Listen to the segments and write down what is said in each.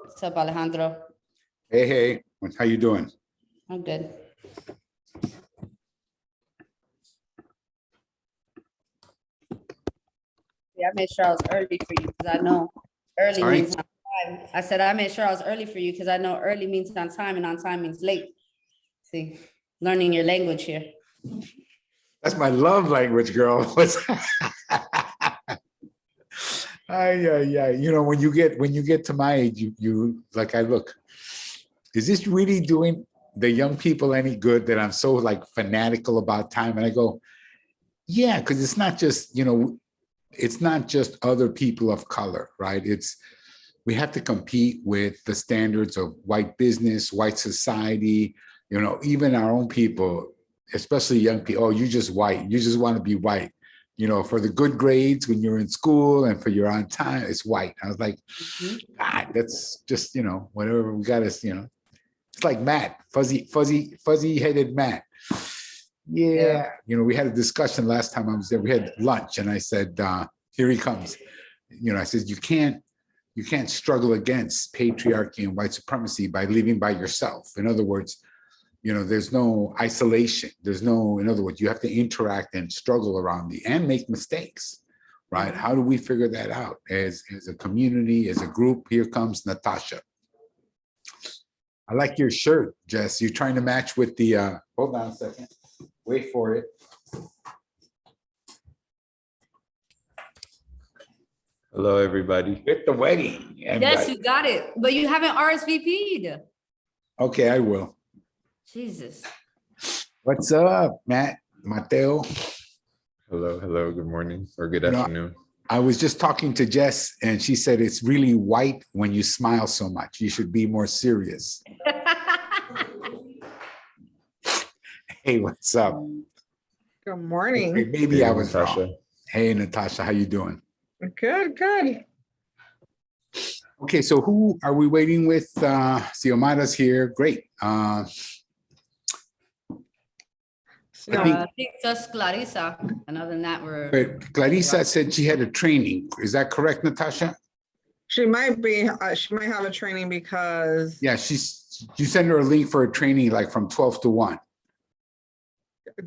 What's up, Alejandro? Hey, how you doing? I'm good. Yeah, I made sure I was early for you because I know early Sorry? means on time. I said I made sure I was early for you because I know early means on time and on time means late. See, learning your language here. That's my love language, girl. Yeah. You know, when you get to my age, you like, I look, is this really doing the young people any good that I'm so like fanatical about time? And I go, yeah, because it's not just, it's not just other people of color, right? We have to compete with the standards of white business, white society, even our own people, especially young people. Oh, you just white. You just want to be white. For the good grades when you're in school and for your on time, it's white. I was like, God, that's just, whatever we got us, it's like Matt, fuzzy headed Matt. Yeah. We had a discussion last time I was there. We had lunch and I said, here he comes. I said, you can't struggle against patriarchy and white supremacy by living by yourself. In other words, there's no isolation. In other words, you have to interact and struggle around and make mistakes, right? How do we figure that out as a community, as a group? Here comes Natasha. I like your shirt, Jess. You're trying to match with the, hold on a second. Wait for it. Hello, everybody. With the wedding. Yes, you got it. But you haven't RSVP'd. Okay, I will. Jesus. What's up, Mateo? Hello. Good morning or good afternoon. I was just talking to Jess and she said it's really white when you smile so much. You should be more serious. Hey, what's up? Good morning. Okay, maybe Hey, I was Natasha. wrong. Hey, Natasha, how you doing? Good. Okay, so who are we waiting with? Xiomara's here. Great. I think just Clarissa. And other than that, we're. But Clarissa said she had a training. Is that correct, Natasha? She might be. She might have a training because Yeah, you sent her a link for a training like from 12 to 1.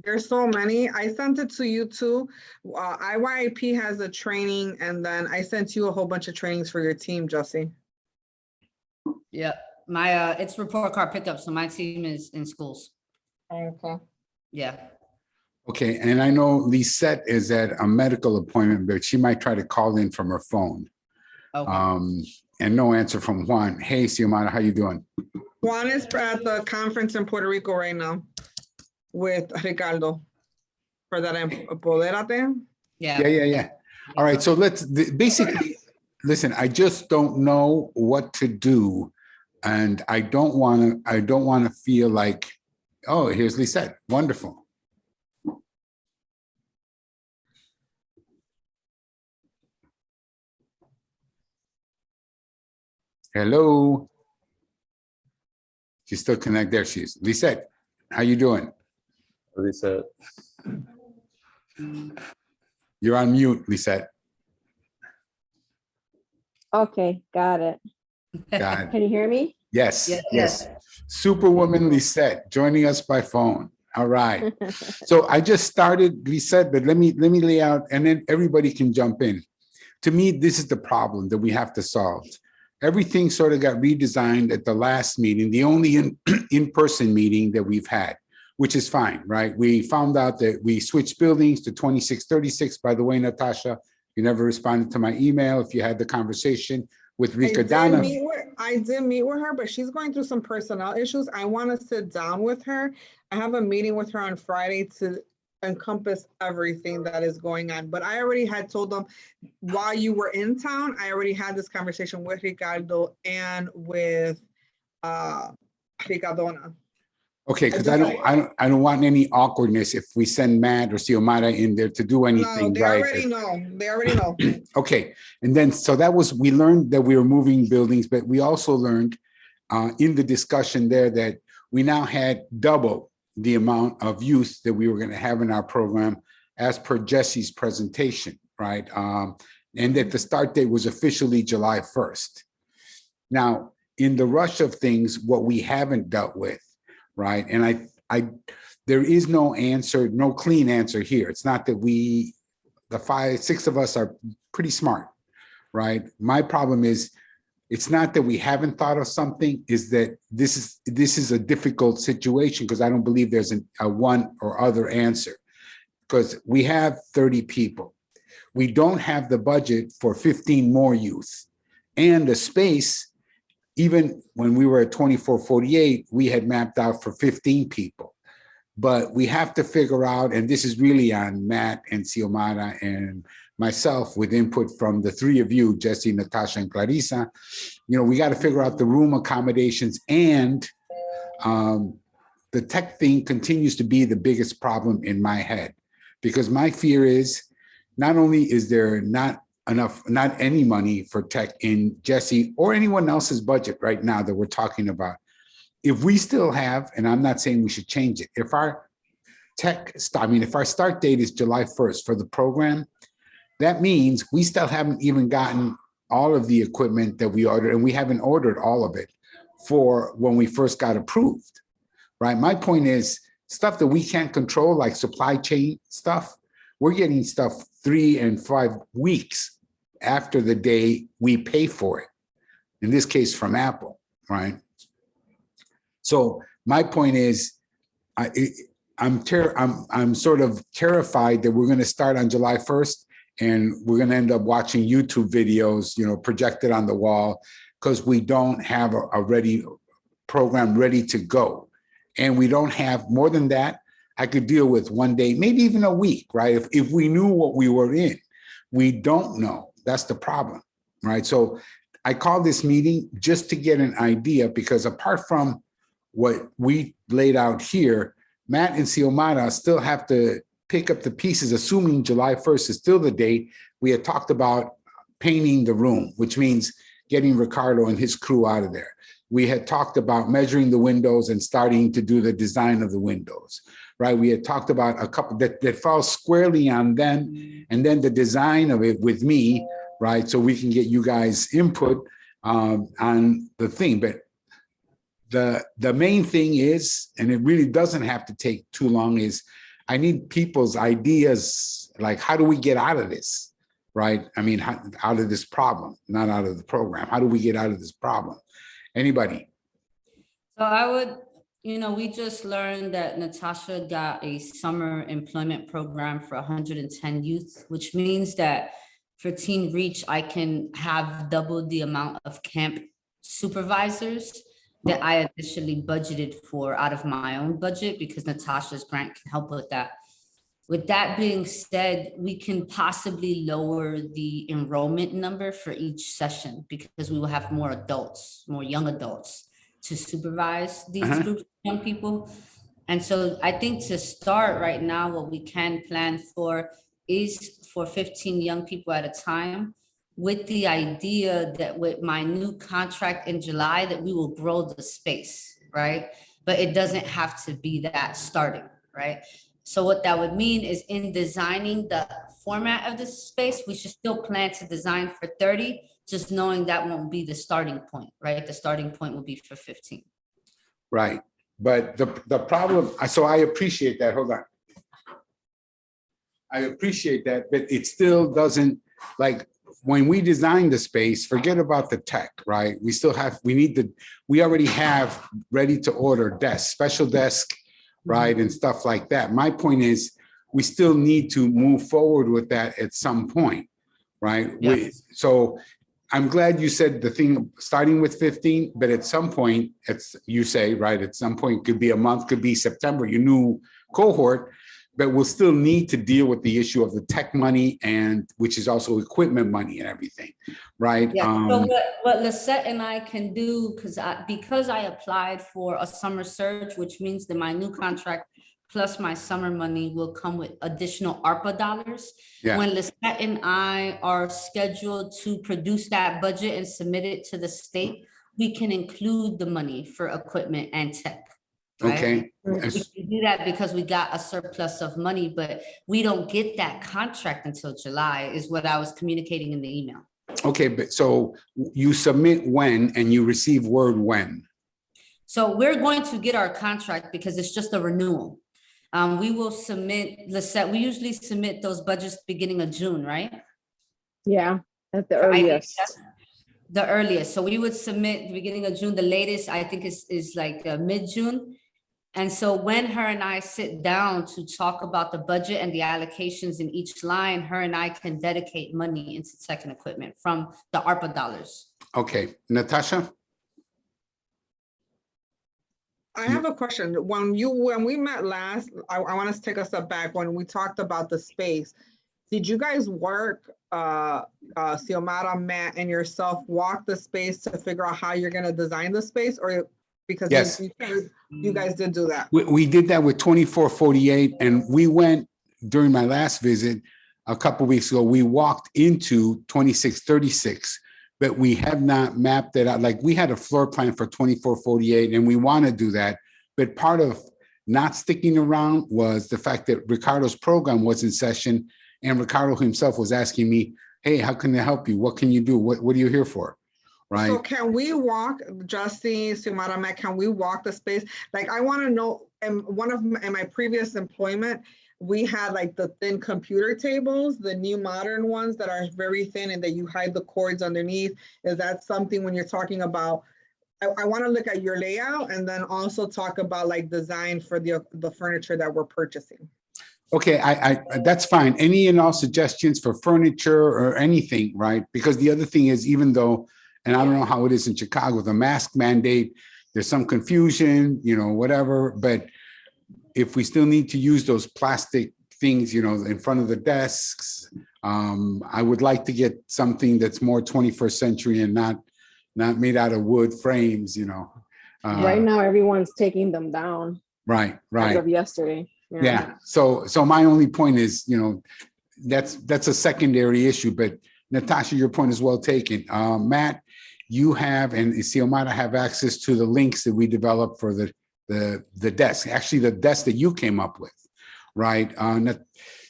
there's so many. I sent it to you too. IYIP has a training, and then I sent you a whole bunch of trainings for your team, Jussie. Yeah, my it's report card pickup, so my team is in schools. Okay. Yeah. Okay, and I know Lisette is at a medical appointment, but she might try to call in from her phone. Okay. And no answer from Juan. Hey, Xiomara, how you doing? Juan is at the conference in Puerto Rico right now with Ricardo for that Empoderate. Yeah. All right, so let's basically listen. I just don't know what to do, and I don't want to feel like, oh, here's Lisette. Wonderful. Hello. She's still connected. There she is. Lisette, how you doing? Lisa, You're on mute, Lisette. Okay, got it. Got it. Can you hear me? Yes, Yes. yes. Superwoman Lisette joining us by phone. All right. So I just started, Lisette, but let me lay out and then everybody can jump in. To me, this is the problem that we have to solve. Everything sort of got redesigned at the last meeting, the only in-person meeting that we've had, which is fine, right? We found out that we switched buildings to 2636. By the way, Natasha, you never responded to my email. If you had the conversation with Rika Dana. I did meet with her, but she's going through some personnel issues. I want to sit down with her. I have a meeting with her on Friday to encompass everything that is going on. But I already had told them while you were in town, I already had this conversation with Ricardo and with Ricardona. Okay, because I don't want any awkwardness if we send Matt or Xiomara in there to do anything. No, they right. already know. They already know. Okay, and then so we learned that we were moving buildings, but we also learned in the discussion there that we now had double the amount of youth that we were going to have in our program as per Jesse's presentation, right? And that the start date was officially July 1st. Now, in the rush of things, what we haven't dealt with, right? And there is no answer, no clean answer here. It's not that the 5, 6 of us are pretty smart, right? My problem is, it's not that we haven't thought of something, is that this is a difficult situation because I don't believe there's a one or other answer. Because we have 30 people. We don't have the budget for 15 more youth. And the space, even when we were at 2448, we had mapped out for 15 people. But we have to figure out, and this is really on Matt and Xiomara and myself with input from the 3 of you, Jesse, Natasha, and Clarissa, we got to figure out the room accommodations, and the tech thing continues to be the biggest problem in my head, because my fear is not only is there not any money for tech in Jesse or anyone else's budget right now that we're talking about. If we still have, and I'm not saying we should change it, if our if our start date is July 1st for the program, that means we still haven't even gotten all of the equipment that we ordered, and we haven't ordered all of it for when we first got approved, right? My point is, stuff that we can't control, like supply chain stuff, we're getting stuff 3 and 5 weeks after the day we pay for it. In this case, from Apple, right? So my point is, I'm sort of terrified that we're going to start on July 1st. And we're going to end up watching YouTube videos, projected on the wall, because we don't have a ready program ready to go. And we don't have more than that. I could deal with 1 day, maybe even a week, right? If we knew what we were in, we don't know. That's the problem, right? So I called this meeting just to get an idea, because apart from what we laid out here, Matt and Xiomara still have to pick up the pieces, assuming July 1st is still the date. We had talked about painting the room, which means getting Ricardo and his crew out of there. We had talked about measuring the windows and starting to do the design of the windows, right? We had talked about a couple that falls squarely on them, and then the design of it with me, right? So we can get you guys input on the thing. But the main thing is, and it really doesn't have to take too long, is I need people's ideas, like, how do we get out of this, right? I mean, out of this problem, not out of the program. How do we get out of this problem? Anybody? So I would, we just learned that Natasha got a summer employment program for 110 youth, which means that for Teen Reach, I can have double the amount of camp supervisors that I initially budgeted for out of my own budget, because Natasha's grant can help with that. With that being said, we can possibly lower the enrollment number for each session, because we will have more adults, more young adults to supervise these groups of young people. And so I think to start right now, what we can plan for is for 15 young people at a time, with the idea that with my new contract in July, that we will grow the space, right? But it doesn't have to be that starting, right? So what that would mean is, in designing the format of this space, we should still plan to design for 30, just knowing that won't be the starting point, right? The starting point will be for 15. Right, but the problem, so I appreciate that, hold on. I appreciate that, but it still doesn't, like, when we design the space, forget about the tech, right? We already have ready to order desks, special desk, right? And stuff like that. My point is, we still need to move forward with that at some point, right? Yes. So I'm glad you said the thing starting with 15, but at some point, you say, right? At some point, could be a month, could be September, your new cohort, but we'll still need to deal with the issue of the tech money, and which is also equipment money and everything, right? Yeah, so what Lisette and I can do, because I applied for a summer surge, which means that my new contract plus my summer money will come with additional ARPA dollars. Yeah. When Lisette and I are scheduled to produce that budget and submit it to the state, we can include the money for equipment and tech. Right? Okay. We can do that because we got a surplus of money, but we don't get that contract until July, is what I was communicating in the email. Okay, but so you submit when and you receive word when? So we're going to get our contract because it's just a renewal. We will submit, we usually submit those budgets beginning of June, right? Yeah, at the I think earliest. that's the earliest. So we would submit the beginning of June. The latest, I think, is like mid-June. And so when her and I sit down to talk about the budget and the allocations in each line, her and I can dedicate money into tech and equipment from the ARPA dollars. Okay, Natasha? I have a question. When we met last, I want to take a step back. When we talked about the space, did you guys work, Xiomara, Matt, and yourself walk the space to figure out how you're going to design the space? Or because Yes. you guys did do that? We did that with 2448, and we went during my last visit a couple weeks ago. We walked into 2636, but we have not mapped it out. Like we had a floor plan for 2448, and we want to do that. But part of not sticking around was the fact that Ricardo's program was in session, and Ricardo himself was asking me, "Hey, how can I help you? What can you do? What are you here for?" Right? So can we walk, Justin, Xiomara, Matt, can we walk the space? Like, I want to know, in my previous employment, we had like the thin computer tables, the new modern ones that are very thin and that you hide the cords underneath. Is that something when you're talking about, I want to look at your layout and then also talk about like design for the furniture that we're purchasing. Okay, I that's fine. Any and all suggestions for furniture or anything, right? Because the other thing is, even though, and I don't know how it is in Chicago, the mask mandate, there's some confusion, whatever, but if we still need to use those plastic things, in front of the desks, I would like to get something that's more 21st century and not made out of wood frames, Right now, everyone's taking them down Right. as of yesterday. Yeah. So my only point is, that's a secondary issue, but Natasha, your point is well taken. Matt, you have, and Xiomara have access to the links that we developed for the desk, actually the desk that you came up with, right?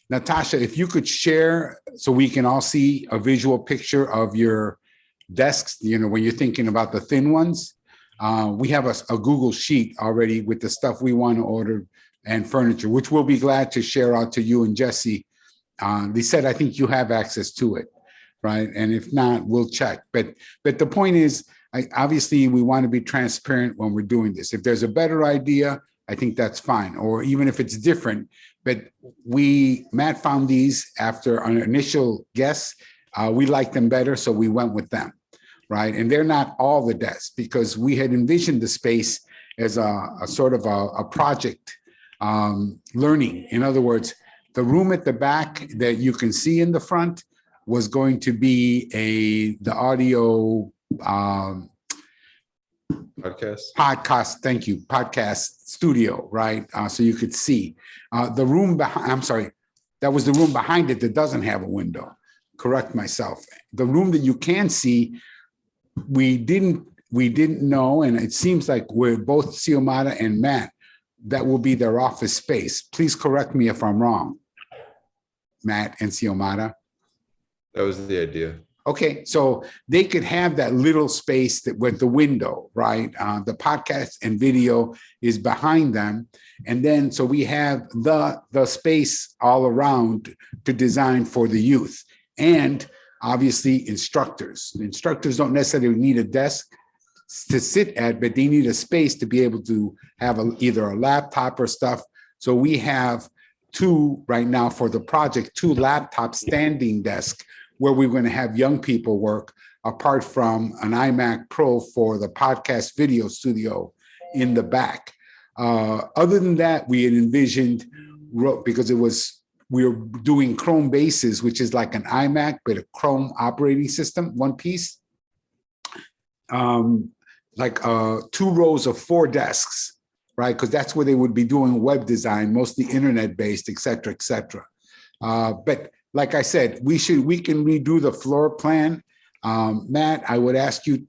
Natasha, if you could share so we can all see a visual picture of your desks, when you're thinking about the thin ones, we have a Google sheet already with the stuff we want to order and furniture, which we'll be glad to share out to you and Jesse. They said, I think you have access to it, right? And if not, we'll check. But the point is, obviously, we want to be transparent when we're doing this. If there's a better idea, I think that's fine, or even if it's different. But Matt found these after an initial guess. We liked them better, so we went with them, right? And they're not all the desks because we had envisioned the space as a sort of a project learning. In other words, the room at the back that you can see in the front was going to be the audio podcast. Thank you. Podcast studio, right? So you could see the room behind. I'm sorry, that was the room behind it that doesn't have a window. Correct myself. The room that you can see, we didn't know, and it seems like we're both Xiomara and Matt. That will be their office space. Please correct me if I'm wrong, Matt and Xiomara. That was the idea. Okay, so they could have that little space with the window, right? The podcast and video is behind them. And then, so we have the space all around to design for the youth. And obviously instructors. Instructors don't necessarily need a desk to sit at, but they need a space to be able to have either a laptop or stuff. So we have two right now for the project, 2 laptop standing desks where we're going to have young people work, apart from an iMac Pro for the podcast video studio in the back. Other than that, we had envisioned, because we were doing Chrome bases, which is like an iMac, but a Chrome operating system, one piece. Like 2 rows of 4 desks, right? Because that's where they would be doing web design, mostly internet-based, et cetera, et cetera. But like I said, we can redo the floor plan. Matt, I would ask you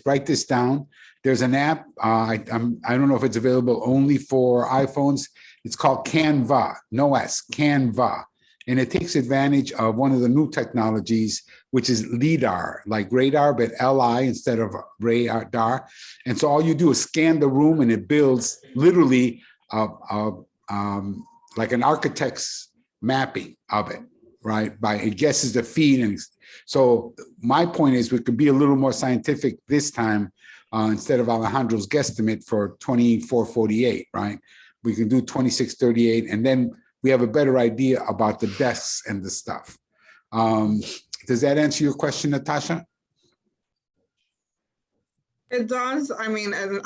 write this down. There's an app. I don't know if it's available only for iPhones. It's called Canva, no S, Canva. And it takes advantage of one of the new technologies, which is LIDAR, like radar, but LI instead of radar. And so all you do is scan the room and it builds literally like an architect's mapping of it, right? It guesses the feed. And so my point is we could be a little more scientific this time instead of Alejandro's guesstimate for 2448, right? We can do 2638, and then we have a better idea about the desks and the stuff. Does that answer your question, Natasha? It does. I mean, and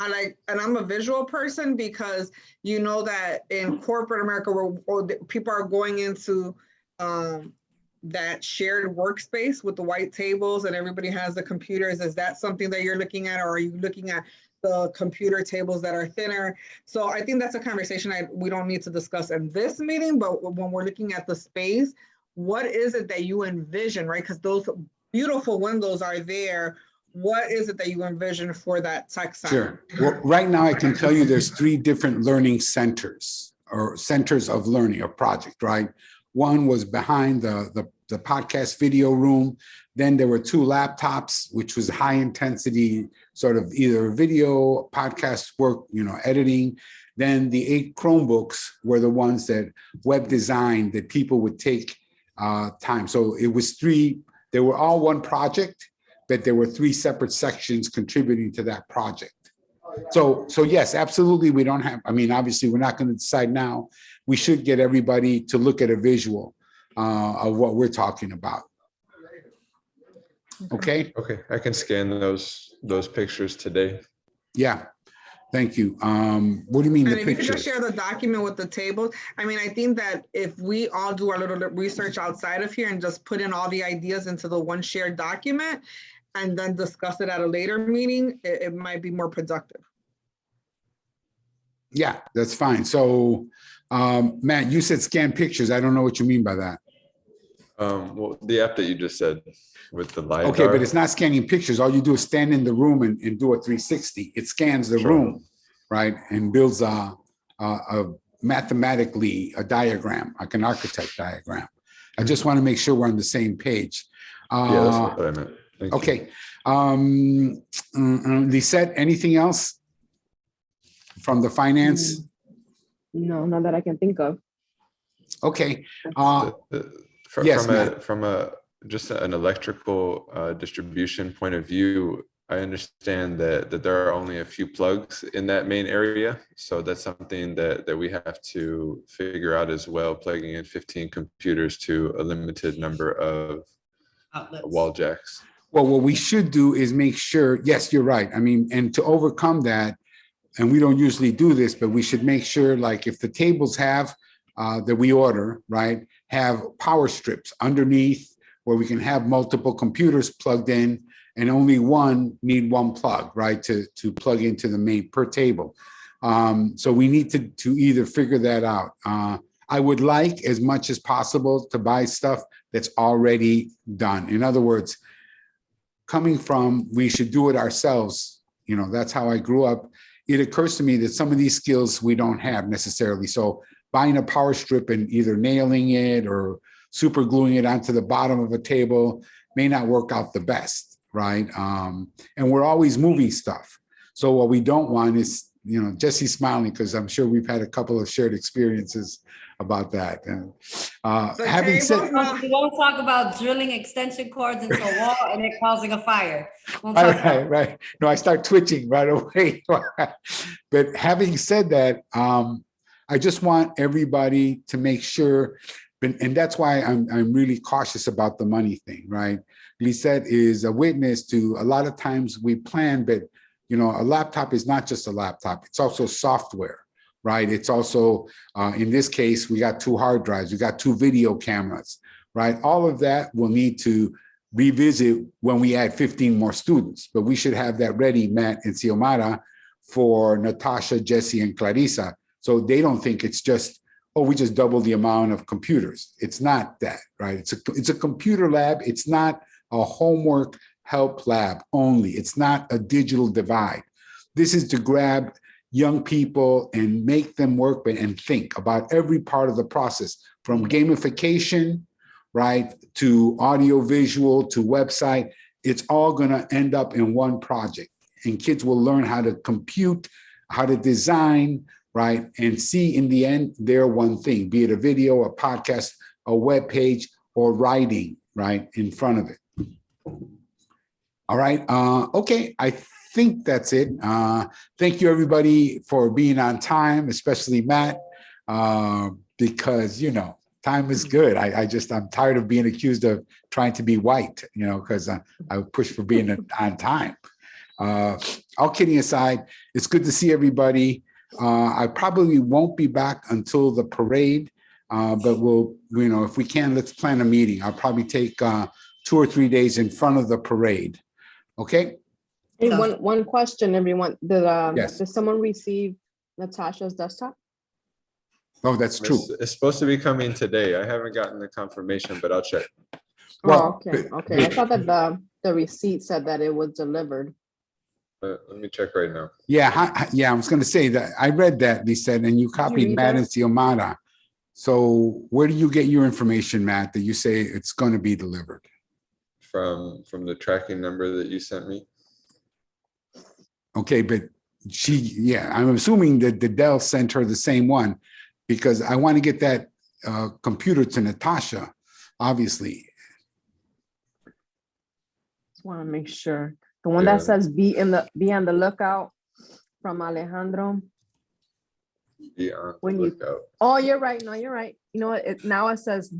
I'm a visual person because you know that in corporate America, where people are going into that shared workspace with the white tables and everybody has the computers. Is that something that you're looking at, or are you looking at the computer tables that are thinner? So I think that's a conversation we don't need to discuss in this meeting, but when we're looking at the space, what is it that you envision, right? Because those beautiful windows are there. What is it that you envision for that tech center? Sure. Well, right now I can tell you there's 3 different learning centers or centers of learning, a project, right? One was behind the podcast video room. Then there were 2 laptops, which was high intensity, sort of either video, podcast work, editing. Then the 8 Chromebooks were the ones that web design that people would take time. So it was 3, they were all one project, but there were 3 separate sections contributing to that project. So yes, absolutely. We don't have, obviously we're not going to decide now. We should get everybody to look at a visual of what we're talking about. Okay. Okay, I can scan those pictures today. Yeah. Thank you. What do you mean And the if you could pictures? just share the document with the table. I think that if we all do our little research outside of here and just put in all the ideas into the one shared document and then discuss it at a later meeting, it might be more productive. Yeah, that's fine. So, Matt, you said scan pictures. I don't know what you mean by that. Well, the app that you just said with the LiDAR. Okay, but it's not scanning pictures. All you do is stand in the room and do a 360. It scans the Sure. room, right? And builds a mathematically a diagram, like an architect diagram. I just want to make sure we're on the same page. Yeah, that's what I meant. Thank you. Okay. Lisette, anything else from the finance? No, not that I can think of. Okay. From Yes, just an electrical distribution point of view, I understand that there are only a few plugs in that main area. So that's something that we have to figure out as well, plugging in 15 computers to a limited number of Outlets. wall jacks. Well, what we should do is make sure, yes, you're right. And to overcome that, and we don't usually do this, but we should make sure, like if the tables have that we order, right, have power strips underneath where we can have multiple computers plugged in and only one need one plug, right, to plug into the main per table. So we need to either figure that out. I would like as much as possible to buy stuff that's already done. In other words, coming from, we should do it ourselves. That's how I grew up. It occurs to me that some of these skills we don't have necessarily. So buying a power strip and either nailing it or super gluing it onto the bottom of a table may not work out the best, right? And we're always moving stuff. So what we don't want is, Jesse's smiling because I'm sure we've had a couple of shared experiences about that. And having said, We won't talk about drilling extension cords into a wall and it causing a fire. Won't talk about it. right. No, I start twitching right away. But having said that, I just want everybody to make sure, and that's why I'm really cautious about the money thing, right? Lisette is a witness to a lot of times we plan, but a laptop is not just a laptop, it's also software, right? It's also, in this case, we got 2 hard drives, we got 2 video cameras, right? All of that will need to revisit when we add 15 more students, but we should have that ready, Matt and Xiomara, for Natasha, Jesse, and Clarissa. So they don't think it's just, oh, we just doubled the amount of computers. It's not that, right? It's a computer lab. It's not a homework help lab only. It's not a digital divide. This is to grab young people and make them work and think about every part of the process. from gamification, right, to audio visual, to website. It's all gonna end up in one project. And kids will learn how to compute, how to design, right? And see in the end, they're one thing, be it a video, a podcast, a web page, or writing, right, in front of it. All right, okay, I think that's it. Thank you, everybody, for being on time, especially Matt, because, you know, time is good. I'm tired of being accused of trying to be white, you know, because I push for being on time. All kidding aside, it's good to see everybody. I probably won't be back until the parade, but we'll, you know, if we can, let's plan a meeting. I'll probably take 2 or 3 days in front of the parade. Okay? Hey, So- one question, everyone. Yes. Did someone receive Natasha's desktop? Oh, that's true. It's supposed to be coming today. I haven't gotten the confirmation, but I'll check. Well, Oh, okay, okay. I thought that the receipt said that it was delivered. Let me check right now. Yeah, yeah, I was gonna say that. I read that, Lisa, and you copied read Matt that? and Xiomara. So where do you get your information, Matt, that you say it's gonna be delivered? From the tracking number that you sent me. Okay, but yeah, I'm assuming that the Dell sent her the same one, because I want to get that computer to Natasha, obviously. Just want to make sure. The one Yeah. that says be on the lookout from Alejandro. Be on the When you- lookout. Oh, you're right. No, you're right. You know what? Now it says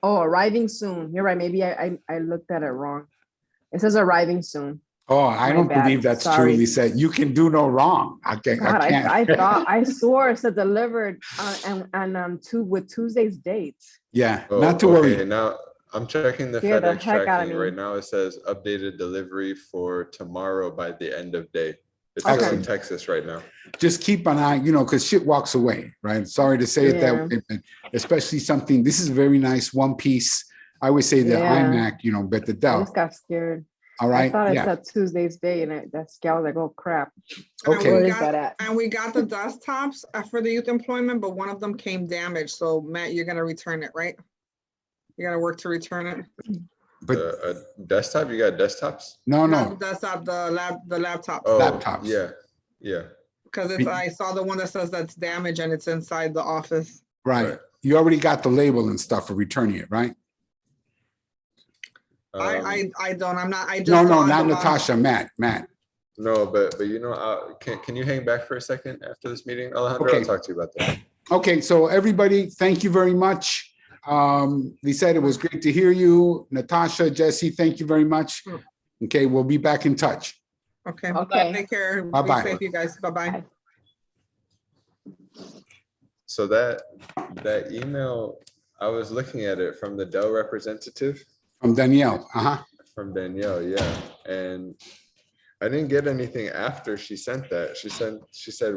arriving soon. You're right. Maybe I looked at it wrong. It says arriving soon. Oh, I My don't bad. believe that's true, Sorry. Lisa. You can do no wrong. I God, can't. I swore it said delivered with Tuesday's dates. Yeah, Oh, not to okay, worry. now I'm checking the Scared the FedEx heck out of tracking. me. Right now it says updated delivery for tomorrow by the end of day. It's still in Excellent. Texas right now. Just keep an eye, you know, because shit walks away, right? Sorry to say it that Yeah. way, but especially something, this is a very nice one piece. I would say the Yeah. iMac, you know, but the I Dell, just got scared. all I right? thought it Yeah, said Tuesday's day and that scale was like, oh crap. And okay. Where we is got- that at? And we got the desktops for the youth employment, but one of them came damaged. So Matt, you're gonna return it, right? You're gonna work to return it? But A desktop, you got desktops? no, Not no, the desktop, the laptop. Oh, Laptops. yeah, yeah. Because I saw the one that says that's damaged and it's inside the office. right. Right. You already got the label and stuff for returning it, right? I don't, I'm not, I just. No, saw not the- Natasha, Matt. No, but you know, can you hang back for a second after this meeting, Alejandro? Okay. I'll talk to you about that. Okay, so everybody, thank you very much. They said it was great to hear you. Natasha, Jesse, thank you very much. Okay, we'll be back in touch. Okay. Okay. Take care. Be Bye-bye. safe, you guys. Bye-bye. Bye. So that email, I was looking at it from the Dell representative, From Danielle, uh-huh. from Danielle, yeah. And I didn't get anything after she sent that. She said,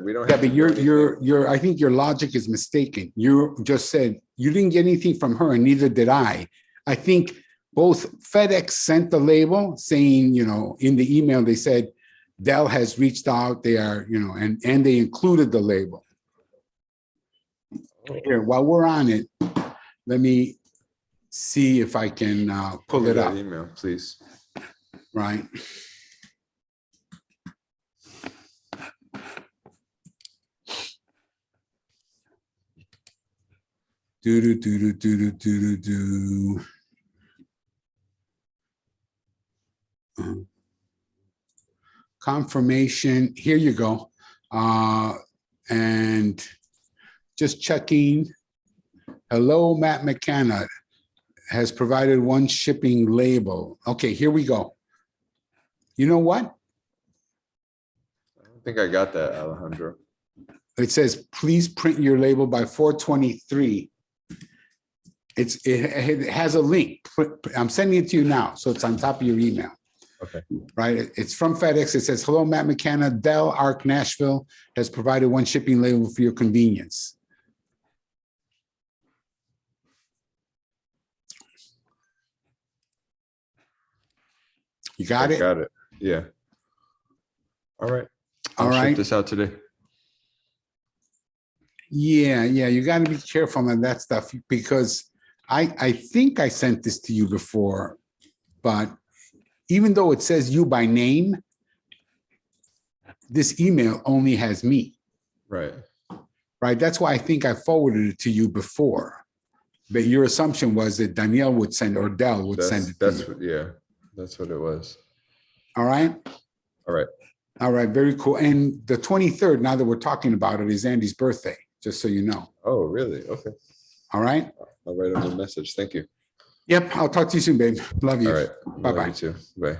we don't Yeah, have. to but do anything." I think your logic is mistaken. You just said you didn't get anything from her and neither did I. I think both FedEx sent the label saying, you know, in the email, they said Dell has reached out, they are, you know, and they included the label. Here, while we're on it, let me see if I can pull Give it that up, Email, please. right? Do. Confirmation, here you go. And just checking. Hello, Matt McKenna has provided one shipping label. Okay, here we go. You know what? I don't think I got that, Alejandro. It says, please print your label by 4/23. It has a link. I'm sending it to you now, so it's on top of your email. Okay. Right? It's from FedEx. It says, hello, Matt McKenna. Dell Arc Nashville has provided one shipping label for your convenience. You got I it? Got it. Yeah. All right. All I'll ship right. this out today. Yeah, you gotta be careful on that stuff because I think I sent this to you before, but even though it says you by name, this email only has me, Right. right? That's why I think I forwarded it to you before. But your assumption was that Danielle would send or Dell would send it to That's you. what, yeah, that's what it was. All right? All right. All right, very cool. And the 23rd, now that we're talking about it, is Andy's birthday, just so you know. Oh, really? Okay. All right? I'll write him a message. Thank you. Yep, I'll talk to you soon, babe. Love you. All right. Love Bye-bye. you too. Bye.